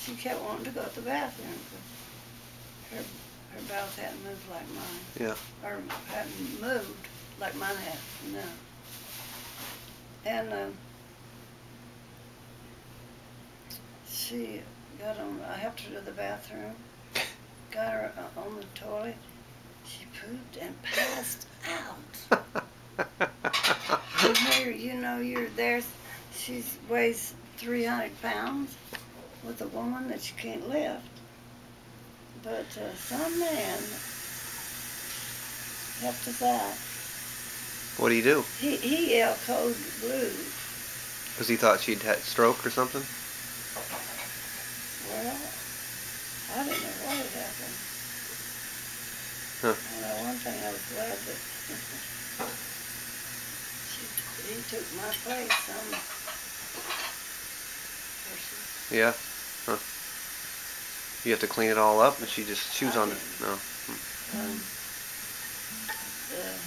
she kept wanting to go to the bathroom. Her bowels hadn't moved like mine. Yeah. Or hadn't moved like mine had. No. And she got on. I helped her to the bathroom. Got her on the toilet. She pooped and passed out. Here, you know, you're there. She weighs 300 pounds with a woman that you can't lift. But some man helped us out. What do you do? He yelled code blue. Because he thought she'd had stroke or something? Well, I didn't know what had happened. Huh. I know one thing, I was glad that he took my place on the person. Yeah. Huh. You have to clean it all up, and she just chews on it. No. The